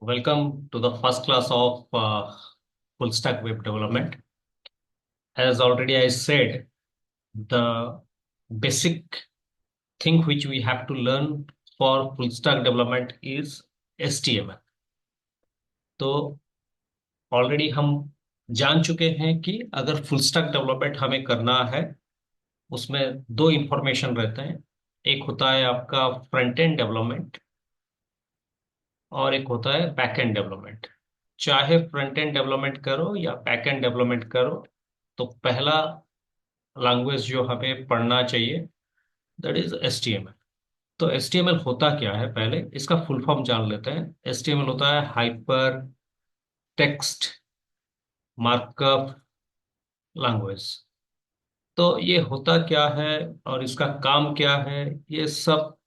Welcome to the first class of full stack web development. As already I said, the basic thing which we have to learn for full stack development is HTML. तो already हम जान चुके हैं कि अगर full stack development हमें करना है उसमें दो इंफॉर्मेशन रहते हैं। एक होता है आपका फ्रंट एंड डेवलपमेंट और एक होता है बैक एंड डेवलपमेंट। चाहे फ्रंट एंड डेवलपमेंट करो या बैक एंड डेवलपमेंट करो, तो पहला लैंग्वेज जो हमें पढ़ना चाहिए दैट इज HTML। तो HTML होता क्या है, पहले इसका फुल फॉर्म जान लेते हैं। HTML होता है हाइपर टेक्स्ट मार्कअप लैंग्वेज। तो ये होता क्या है और इसका काम क्या है, ये सब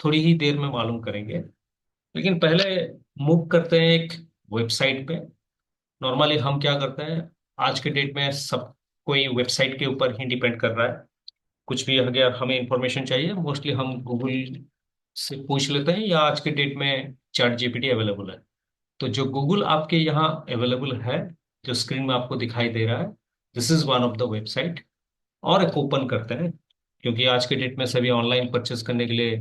थोड़ी ही देर में मालूम करेंगे। लेकिन पहले मूव करते हैं एक वेबसाइट पे। नॉर्मली हम क्या करते हैं, आज के डेट में सब कोई वेबसाइट के ऊपर ही डिपेंड कर रहा है। कुछ भी अगर हमें इंफॉर्मेशन चाहिए मोस्टली हम गूगल से पूछ लेते हैं, या आज के डेट में चैट जीपीटी अवेलेबल है। तो जो गूगल आपके यहाँ अवेलेबल है, जो स्क्रीन में आपको दिखाई दे रहा है, this is one of the website. और एक ओपन करते हैं, क्योंकि आज के डेट में सभी ऑनलाइन परचेस करने के लिए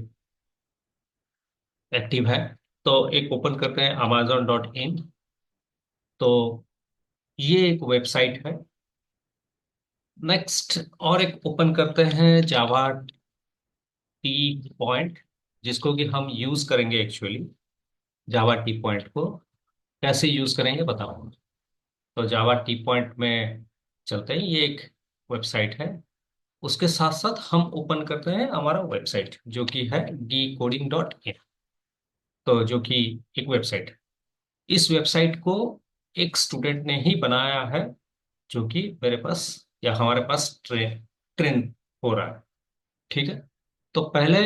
एक्टिव है। तो एक ओपन करते हैं amazon.in। तो ये एक वेबसाइट है। नेक्स्ट और एक ओपन करते हैं जावा टी पॉइंट, जिसको कि हम यूज करेंगे एक्चुअली। जावा टी पॉइंट को कैसे यूज करेंगे बताऊंगा। तो जावा टी पॉइंट में चलते हैं, ये एक वेबसाइट है। उसके साथ साथ हम ओपन करते हैं हमारा वेबसाइट जो कि है geekoding.in। तो जो कि एक वेबसाइट है। इस वेबसाइट को एक स्टूडेंट ने ही बनाया है, जो कि मेरे पास या हमारे पास ट्रेन हो रहा है। ठीक है। तो पहले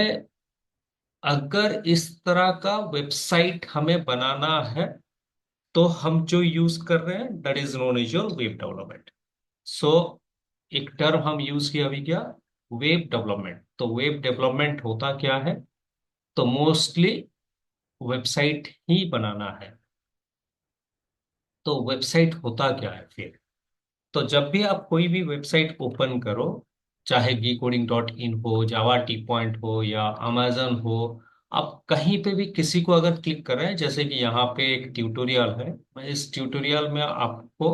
अगर इस तरह का वेबसाइट हमें बनाना है, तो हम जो यूज कर रहे हैं that is known as your web development. So एक टर्म हम यूज किया अभी, क्या? Web development. तो वेब डेवलपमेंट होता क्या है? तो मोस्टली वेबसाइट ही बनाना है। तो वेबसाइट होता क्या है फिर? तो जब भी आप कोई भी वेबसाइट ओपन करो, चाहे geekoding.in हो, जावा टी पॉइंट हो या अमेजन हो, आप कहीं पे भी किसी को अगर क्लिक कर रहे हैं, जैसे कि यहाँ पे एक ट्यूटोरियल है, मैं इस ट्यूटोरियल में आपको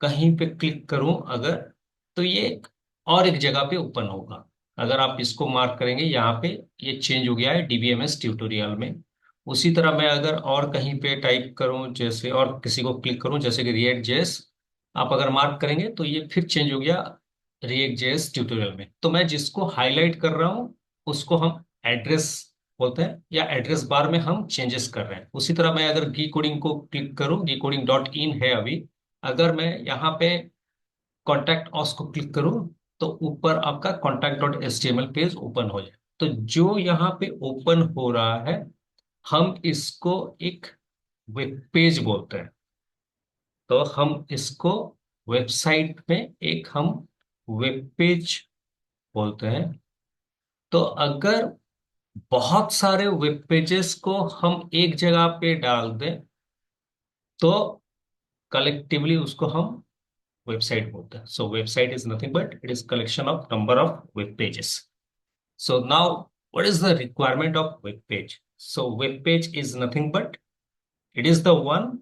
कहीं पे क्लिक करूं अगर, तो ये और एक जगह पे ओपन होगा। अगर आप इसको मार्क करेंगे यहाँ पे, ये चेंज हो गया है डीबीएमएस ट्यूटोरियल में। उसी तरह मैं अगर और कहीं पे टाइप करूं, जैसे और किसी को क्लिक करूं जैसे कि रिएक्ट जेएस, आप अगर मार्क करेंगे तो ये फिर चेंज हो गया रिएक्ट जेएस ट्यूटोरियल में। तो मैं जिसको हाईलाइट कर रहा हूँ उसको हम एड्रेस बोलते हैं, या एड्रेस बार में हम चेंजेस कर रहे हैं। उसी तरह मैं अगर गी कोडिंग को क्लिक करूँ, गी कोडिंग डॉट इन है अभी, अगर मैं यहाँ पे कॉन्टैक्ट ऑस को क्लिक करूँ, तो ऊपर आपका contact dot H T M L page open हो जाए। तो जो यहाँ पे ओपन हो रहा है, हम इसको एक वेब पेज बोलते हैं। तो हम इसको वेबसाइट में एक हम वेब पेज बोलते हैं। तो अगर बहुत सारे वेब पेजेस को हम एक जगह पे डाल दें, तो कलेक्टिवली उसको हम वेबसाइट बोलते हैं। सो website is nothing but it is collection of number of web pages. So now what is the requirement of web page? So web page is nothing but it is the one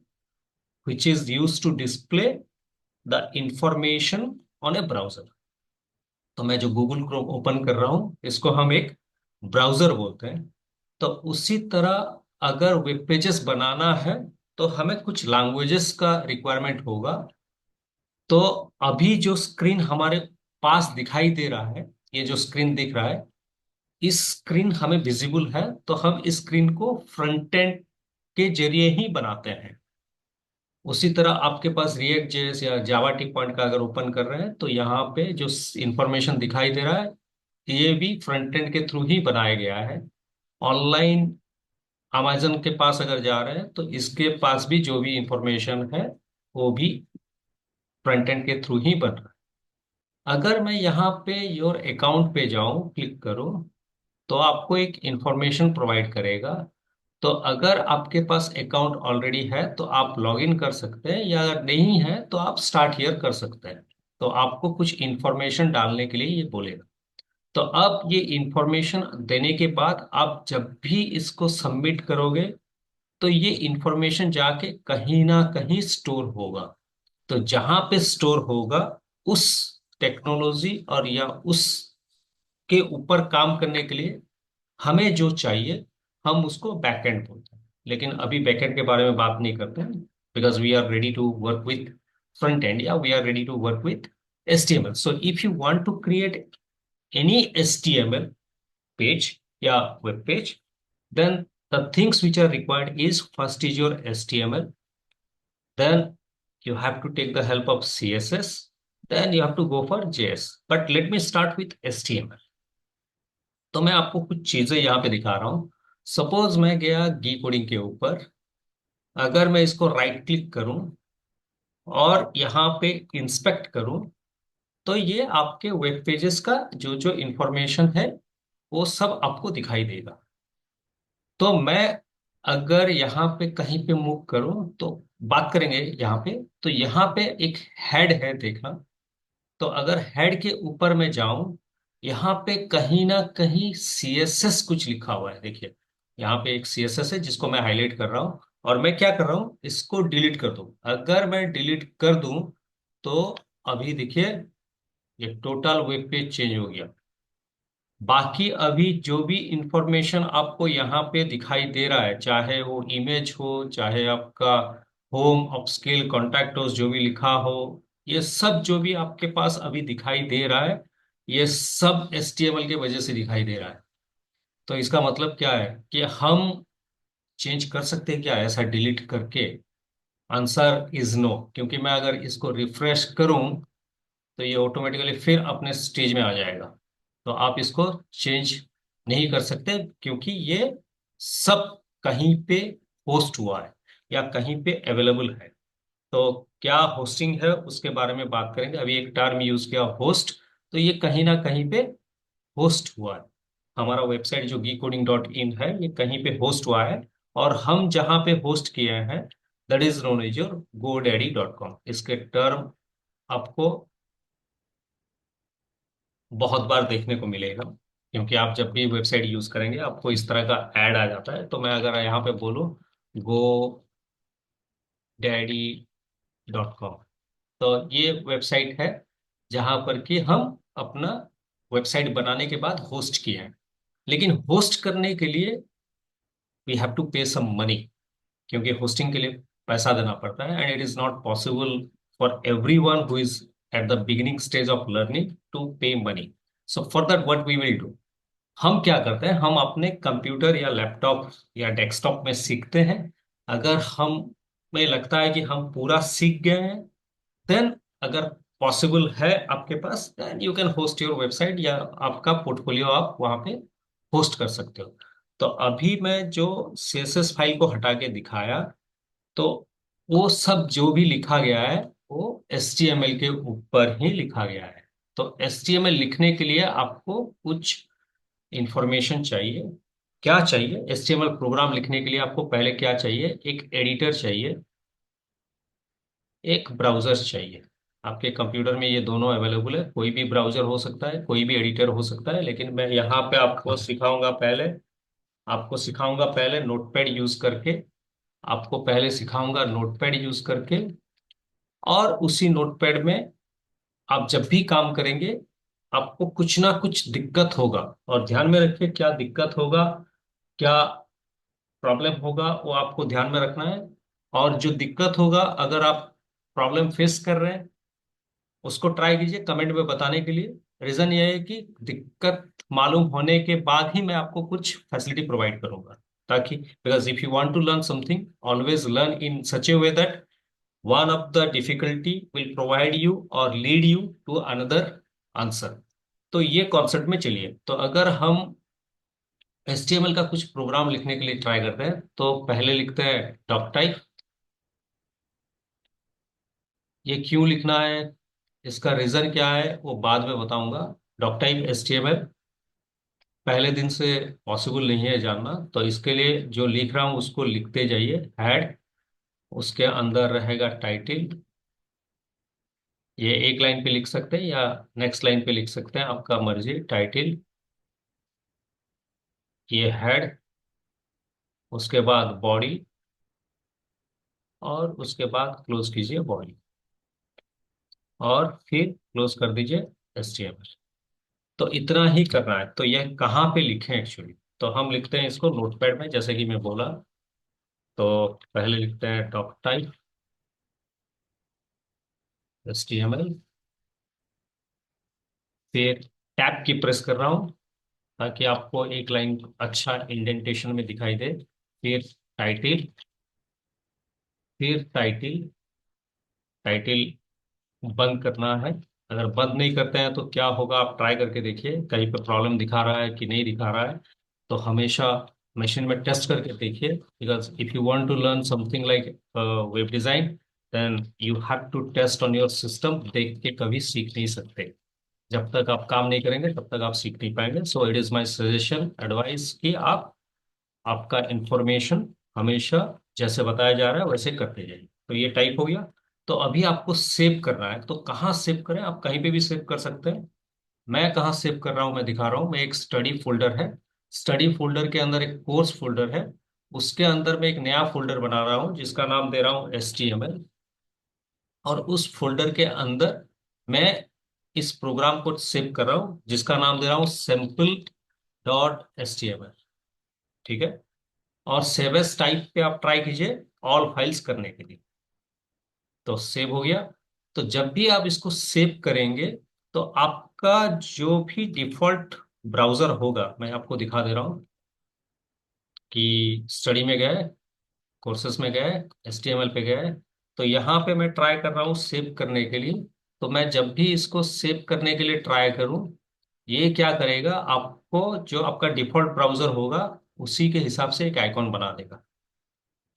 which is used to display the information on a browser। तो मैं जो Google Chrome open कर रहा हूं इसको हम एक browser बोलते हैं। तो उसी तरह अगर वेब पेजेस बनाना है तो हमें कुछ लैंग्वेजेस का रिक्वायरमेंट होगा। तो अभी जो स्क्रीन हमारे पास दिखाई दे रहा है, ये जो स्क्रीन दिख रहा है, इस स्क्रीन हमें विजिबल है, तो हम इस स्क्रीन को फ्रंट एंड के जरिए ही बनाते हैं। उसी तरह आपके पास रिएक्ट जेएस या जावा टी पॉइंट का अगर ओपन कर रहे हैं, तो यहाँ पे जो इंफॉर्मेशन दिखाई दे रहा है, ये भी फ्रंट एंड के थ्रू ही बनाया गया है। ऑनलाइन अमेजन के पास अगर जा रहे हैं तो इसके पास भी जो भी इंफॉर्मेशन है वो भी फ्रंट एंड के थ्रू ही बन रहा है। अगर मैं यहाँ पे योर अकाउंट पे जाऊं, क्लिक करूं, तो आपको एक इंफॉर्मेशन प्रोवाइड करेगा तो अगर आपके पास अकाउंट ऑलरेडी है तो आप लॉग इन कर सकते हैं, या अगर नहीं है तो आप स्टार्ट हियर कर सकते हैं। तो आपको कुछ इंफॉर्मेशन डालने के लिए ये बोलेगा। तो अब ये इंफॉर्मेशन देने के बाद आप जब भी इसको सबमिट करोगे तो ये इंफॉर्मेशन जाके कहीं ना कहीं स्टोर होगा। तो जहां पे स्टोर होगा उस टेक्नोलॉजी और या उस के ऊपर काम करने के लिए हमें जो चाहिए हम उसको बैकएंड बोलते हैं। लेकिन अभी बैकएंड के बारे में बात नहीं करते हैं, because we are ready to work with front end, या we are ready to work with HTML. So if you want to create any HTML page, yeah, web page, then the things which are required is first is your HTML, then you have to take the help of CSS, then you have to go for JS. But let me start with HTML. तो मैं आपको कुछ चीजें यहाँ पे दिखा रहा हूँ। सपोज मैं गया गी कोडिंग के ऊपर, अगर मैं इसको राइट क्लिक करूं और यहाँ पे इंस्पेक्ट करूं, तो ये आपके वेब पेजेस का जो जो इंफॉर्मेशन है वो सब आपको दिखाई देगा। तो मैं अगर यहाँ पे कहीं पे मूव करूं तो बात करेंगे यहाँ पे। तो यहाँ पे एक हेड है, देखना। तो अगर हेड के ऊपर मैं जाऊं, यहाँ पे कहीं ना कहीं CSS कुछ लिखा हुआ है, देखिए। यहाँ पे एक CSS है जिसको मैं हाईलाइट कर रहा हूँ, और मैं क्या कर रहा हूँ, इसको डिलीट कर दूं। अगर मैं डिलीट कर दूं तो अभी देखिए ये टोटल वेब पेज चेंज हो गया। बाकी अभी जो भी इंफॉर्मेशन आपको यहाँ पे दिखाई दे रहा है, चाहे वो इमेज हो, चाहे आपका होम अपस्केल कॉन्टैक्ट जो भी लिखा हो, ये सब जो भी आपके पास अभी दिखाई दे रहा है, ये सब HTML के वजह से दिखाई दे रहा है। तो इसका मतलब क्या है कि हम चेंज कर सकते हैं क्या ऐसा डिलीट करके? आंसर इज नो, क्योंकि मैं अगर इसको रिफ्रेश करूं तो ये ऑटोमेटिकली फिर अपने स्टेज में आ जाएगा। तो आप इसको चेंज नहीं कर सकते, क्योंकि ये सब कहीं पे होस्ट हुआ है या कहीं पे अवेलेबल है। तो क्या होस्टिंग है उसके बारे में बात करेंगे। अभी एक टर्म यूज किया, होस्ट। तो ये कहीं ना कहीं पे होस्ट हुआ है। हमारा वेबसाइट जो geekoding.in है, ये कहीं पे होस्ट हुआ है, और हम जहां पे होस्ट किए हैं that is known as your GoDaddy.com। इसके टर्म आपको बहुत बार देखने को मिलेगा, क्योंकि आप जब भी वेबसाइट यूज करेंगे आपको इस तरह का ऐड आ जाता है। तो मैं अगर यहाँ पे बोलूँ GoDaddy.com, तो ये वेबसाइट है जहां पर कि हम अपना वेबसाइट बनाने के बाद होस्ट किए हैं। लेकिन होस्ट करने के लिए वी हैव टू पे सम मनी, क्योंकि होस्टिंग के लिए पैसा देना पड़ता है, and it is not possible for every one who is at the beginning stage of learning to pay money. So for that what we will do, हम क्या करते हैं, हम अपने कंप्यूटर या लैपटॉप या डेस्कटॉप में सीखते हैं। अगर हम में लगता है कि हम पूरा सीख गए हैं, देन अगर पॉसिबल है आपके पास, then you can host your website, या आपका पोर्टफोलियो आप वहां पे होस्ट कर सकते हो। तो अभी मैं जो CSS फाइल को हटा के दिखाया, तो वो सब जो भी लिखा गया है वो HTML के ऊपर ही लिखा गया है। तो HTML लिखने के लिए आपको कुछ इंफॉर्मेशन चाहिए। क्या चाहिए? HTML प्रोग्राम लिखने के लिए आपको पहले क्या चाहिए? एक एडिटर चाहिए, एक ब्राउजर चाहिए। आपके कंप्यूटर में ये दोनों अवेलेबल है, कोई भी ब्राउजर हो सकता है, कोई भी एडिटर हो सकता है। लेकिन मैं यहाँ पे आपको सिखाऊंगा पहले नोटपैड यूज करके। आपको पहले सिखाऊंगा नोटपैड यूज करके, और उसी नोटपैड में आप जब भी काम करेंगे आपको कुछ ना कुछ दिक्कत होगा। और ध्यान में रखिए, क्या दिक्कत होगा, क्या प्रॉब्लम होगा, वो आपको ध्यान में रखना है। और जो दिक्कत होगा, अगर आप प्रॉब्लम फेस कर रहे हैं, उसको ट्राई कीजिए कमेंट में बताने के लिए। रीजन ये है कि दिक्कत मालूम होने के बाद ही मैं आपको कुछ फैसिलिटी प्रोवाइड करूंगा, ताकि because if you want to learn something, always learn in such a way that one of the difficulty will provide you और lead you to another answer. तो ये कॉन्सेप्ट में चलिए। तो अगर हम HTML का कुछ प्रोग्राम लिखने के लिए ट्राई करते हैं, तो पहले लिखते हैं डॉक टाइप। ये क्यों लिखना है, इसका रीजन क्या है वो बाद में बताऊंगा। डॉक टाइप HTML, पहले दिन से पॉसिबल नहीं है जानना, तो इसके लिए जो लिख रहा हूँ उसको लिखते जाइए। हेड, उसके अंदर रहेगा टाइटल। ये एक लाइन पे लिख सकते हैं या नेक्स्ट लाइन पे लिख सकते हैं, आपका मर्जी। टाइटल, ये हेड, उसके बाद बॉडी, और उसके बाद क्लोज कीजिए बॉडी, और फिर क्लोज कर दीजिए HTML। तो इतना ही करना है। तो यह कहाँ पे लिखें एक्चुअली? तो हम लिखते हैं इसको नोटपैड में, जैसे कि मैं बोला। तो पहले लिखते हैं डॉक टाइप HTML, फिर टैब की प्रेस कर रहा हूँ ताकि आपको एक लाइन अच्छा इंडेंटेशन में दिखाई दे। फिर टाइटल, फिर टाइटल, टाइटल बंद करना है। अगर बंद नहीं करते हैं तो क्या होगा, आप ट्राई करके देखिए कहीं पे प्रॉब्लम दिखा रहा है कि नहीं दिखा रहा है। तो हमेशा मशीन में टेस्ट करके देखिए, because if you want to learn something like web design, then you have to test on your system. देख के कभी सीख नहीं सकते। जब तक आप काम नहीं करेंगे तब तक आप सीख नहीं पाएंगे। So it is my suggestion, advice कि आप आपका इंफॉर्मेशन हमेशा जैसे बताया जा रहा है वैसे करते जाइए। तो ये टाइप हो गया। तो अभी आपको सेव करना है, तो कहाँ सेव करें? आप कहीं पे भी सेव कर सकते हैं। मैं कहाँ सेव कर रहा हूँ मैं दिखा रहा हूँ। मैं एक स्टडी फोल्डर है, स्टडी फोल्डर के अंदर एक कोर्स फोल्डर है, उसके अंदर मैं एक नया फोल्डर बना रहा हूँ जिसका नाम दे रहा हूँ HTML। और उस फोल्डर के अंदर मैं इस प्रोग्राम को सेव कर रहा हूँ जिसका नाम दे रहा हूँ simple.html। ठीक है। और सेव एज टाइप पे आप ट्राई कीजिए ऑल फाइल्स करने के लिए। तो सेव हो गया। तो जब भी आप इसको सेव करेंगे तो आपका जो भी डिफॉल्ट ब्राउजर होगा, मैं आपको दिखा दे रहा हूँ कि स्टडी में गए, कोर्सेस में गए, HTML पे गए। तो यहाँ पे मैं ट्राई कर रहा हूँ सेव करने के लिए। तो मैं जब भी इसको सेव करने के लिए ट्राई करूँ, ये क्या करेगा, आपको जो आपका डिफॉल्ट ब्राउजर होगा उसी के हिसाब से एक आइकॉन बना देगा।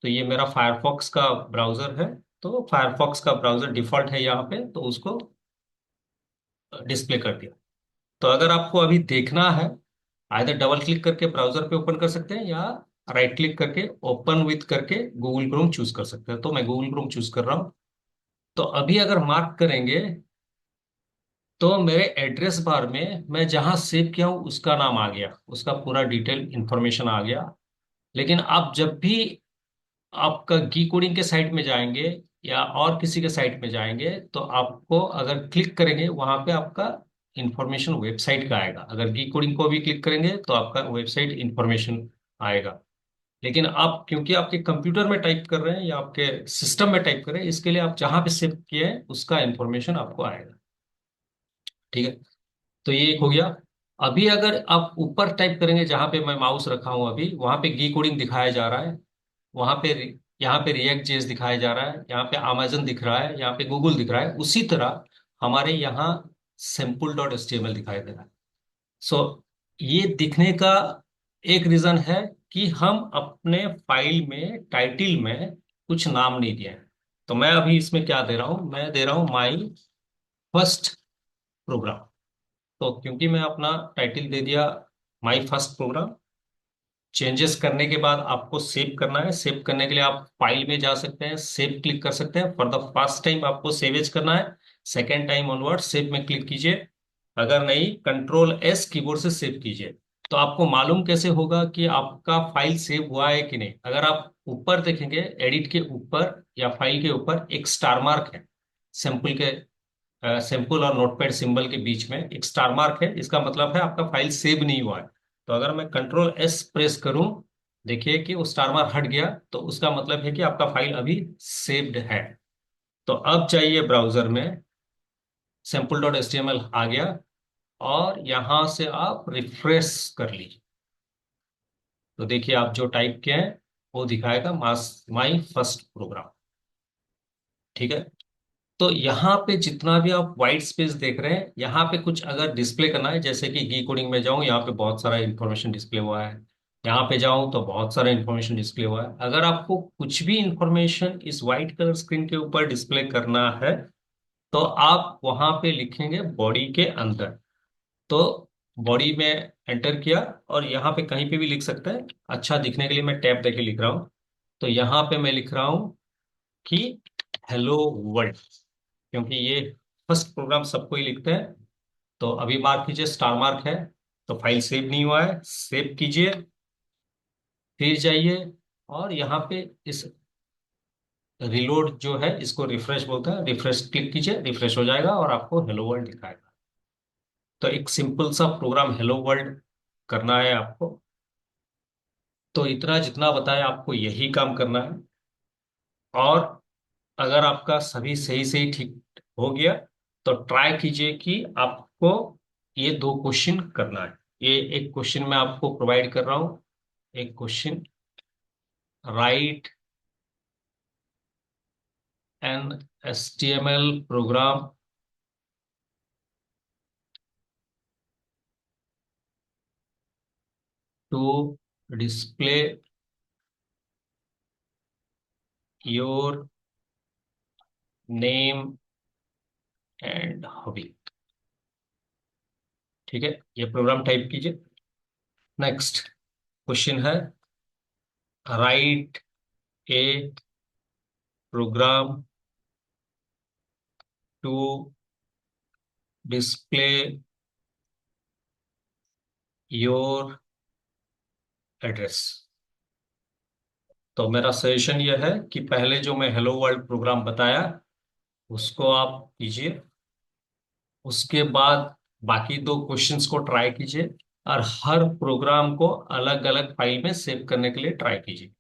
तो ये मेरा फायरफॉक्स का ब्राउजर है। तो फायरफॉक्स का ब्राउजर डिफॉल्ट है यहाँ पे, तो उसको डिस्प्ले कर दिया। तो अगर आपको अभी देखना है, आइदर डबल क्लिक करके ब्राउजर पे ओपन कर सकते हैं, या राइट क्लिक करके ओपन विथ करके गूगल क्रोम चूज कर सकते हैं। तो मैं गूगल क्रोम चूज कर रहा हूँ। तो अभी अगर मार्क करेंगे तो मेरे एड्रेस बार में मैं जहां सेव किया हूँ उसका नाम आ गया, उसका पूरा डिटेल इंफॉर्मेशन आ गया। लेकिन आप जब भी आपका की कोडिंग के साइट में जाएंगे या और किसी के साइट में जाएंगे, तो आपको अगर क्लिक करेंगे वहां पे आपका इंफॉर्मेशन वेबसाइट का आएगा। अगर की कोडिंग को भी क्लिक करेंगे तो आपका वेबसाइट इंफॉर्मेशन आएगा। लेकिन आप क्योंकि आपके कंप्यूटर में टाइप कर रहे हैं या आपके सिस्टम में टाइप कर रहे हैं, इसके लिए आप जहां पे सेव किए हैं उसका इंफॉर्मेशन आपको आएगा। ठीक है। तो ये एक हो गया। अभी अगर आप ऊपर टाइप करेंगे जहां पे मैं माउस रखा हूं, अभी वहां पे गी कोडिंग दिखाया जा रहा है। वहां पे यहाँ पे रिएक्ट जेएस दिखाया जा रहा है, यहाँ पे अमेजन दिख रहा है, यहाँ पे गूगल दिख रहा है। उसी तरह हमारे यहाँ simple.html दिखाई दे रहा है। सो ये दिखने का एक रीजन है कि हम अपने फाइल में टाइटल में कुछ नाम नहीं दिए हैं। तो मैं अभी इसमें क्या दे रहा हूँ, मैं दे रहा हूँ माई फर्स्ट प्रोग्राम। तो क्योंकि मैं अपना टाइटल दे दिया माई फर्स्ट प्रोग्राम, चेंजेस करने के बाद आपको सेव करना है। सेव करने के लिए आप फाइल में जा सकते हैं, सेव क्लिक कर सकते हैं। फॉर द फर्स्ट टाइम आपको सेव एज करना है, सेकेंड टाइम ऑनवर्ड सेव में क्लिक कीजिए। अगर नहीं, कंट्रोल S कीबोर्ड से सेव कीजिए। तो आपको मालूम कैसे होगा कि आपका फाइल सेव हुआ है कि नहीं? अगर आप ऊपर देखेंगे, एडिट के ऊपर या फाइल के ऊपर एक स्टार मार्क है। सिंपल के सिंपल और नोटपैड सिंबल के बीच में एक स्टार मार्क है, इसका मतलब है आपका फाइल सेव नहीं हुआ है। तो अगर मैं कंट्रोल S प्रेस करूं, देखिए कि वो स्टार मार्क हट गया, तो उसका मतलब है कि आपका फाइल अभी सेव्ड है। तो अब जाइए ब्राउजर में, simple.html आ गया, और यहां से आप रिफ्रेश कर लीजिए। तो देखिए आप जो टाइप किए हैं वो दिखाएगा मास माई फर्स्ट प्रोग्राम। ठीक है। तो यहाँ पे जितना भी आप व्हाइट स्पेस देख रहे हैं, यहाँ पे कुछ अगर डिस्प्ले करना है, जैसे कि गी कोडिंग में जाऊँ, यहाँ पे बहुत सारा इंफॉर्मेशन डिस्प्ले हुआ है। यहाँ पे जाऊँ तो बहुत सारा इंफॉर्मेशन डिस्प्ले हुआ है। अगर आपको कुछ भी इंफॉर्मेशन इस व्हाइट कलर स्क्रीन के ऊपर डिस्प्ले करना है, तो आप वहां पे लिखेंगे बॉडी के अंदर। तो बॉडी में एंटर किया, और यहाँ पे कहीं पे भी लिख सकते हैं। अच्छा दिखने के लिए मैं टैब देके लिख रहा हूँ। तो यहाँ पे मैं लिख रहा हूँ कि हेलो वर्ल्ड, क्योंकि ये फर्स्ट प्रोग्राम सबको ही लिखते हैं। तो अभी मार्क कीजिए, स्टार मार्क है। तो फाइल सेव नहीं हुआ है, सेव कीजिए, फिर जाइए और यहाँ पे इस रिलोड जो है इसको रिफ्रेश बोलते हैं, रिफ्रेश क्लिक कीजिए, रिफ्रेश हो जाएगा और आपको हेलो वर्ल्ड दिखाएगा। तो एक सिंपल सा प्रोग्राम हेलो वर्ल्ड करना है आपको। तो इतना जितना बताया आपको यही काम करना है। और अगर आपका सभी सही सही ठीक हो गया तो ट्राई कीजिए कि आपको ये दो क्वेश्चन करना है। ये एक क्वेश्चन मैं आपको प्रोवाइड कर रहा हूँ। एक question, write an HTML program to display your name and hobby. ठीक है, ये प्रोग्राम टाइप कीजिए। नेक्स्ट क्वेश्चन है, write a program to display your address. तो मेरा सजेशन यह है कि पहले जो मैं हेलो वर्ल्ड प्रोग्राम बताया उसको आप कीजिए, उसके बाद बाकी दो क्वेश्चंस को ट्राई कीजिए, और हर प्रोग्राम को अलग अलग फाइल में सेव करने के लिए ट्राई कीजिए।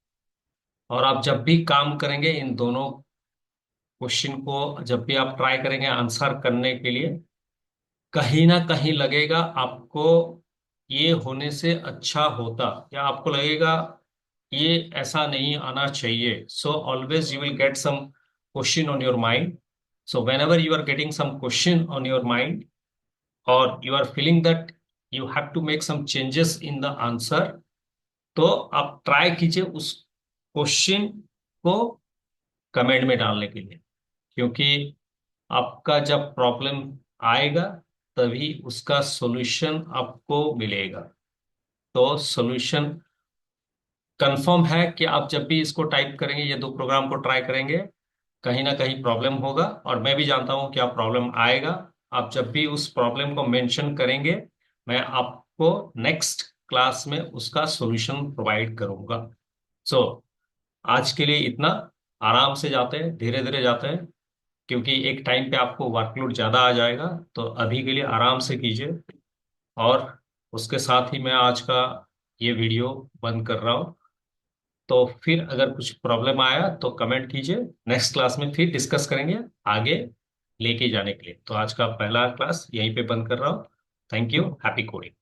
और आप जब भी काम करेंगे इन दोनों क्वेश्चन को जब भी आप ट्राई करेंगे आंसर करने के लिए, कहीं ना कहीं लगेगा आपको ये होने से अच्छा होता, या आपको लगेगा ये ऐसा नहीं आना चाहिए। So always you will get some question on your mind. So whenever you are getting some question on your mind और you are feeling that you have to make some changes in the answer, तो आप try कीजिए उस question को comment में डालने के लिए। क्योंकि आपका जब प्रॉब्लम आएगा तभी उसका सॉल्यूशन आपको मिलेगा। तो सॉल्यूशन कंफर्म है कि आप जब भी इसको टाइप करेंगे, ये दो प्रोग्राम को ट्राई करेंगे, कहीं ना कहीं प्रॉब्लम होगा, और मैं भी जानता हूं क्या प्रॉब्लम आएगा। आप जब भी उस प्रॉब्लम को मेंशन करेंगे मैं आपको नेक्स्ट क्लास में उसका सॉल्यूशन प्रोवाइड करूंगा। सो आज के लिए इतना। आराम से जाते हैं, धीरे धीरे जाते हैं, क्योंकि एक टाइम पे आपको वर्कलोड ज़्यादा आ जाएगा। तो अभी के लिए आराम से कीजिए। और उसके साथ ही मैं आज का ये वीडियो बंद कर रहा हूँ। तो फिर अगर कुछ प्रॉब्लम आया तो कमेंट कीजिए, नेक्स्ट क्लास में फिर डिस्कस करेंगे आगे लेके जाने के लिए। तो आज का पहला क्लास यहीं पे बंद कर रहा हूँ। Thank you, happy coding.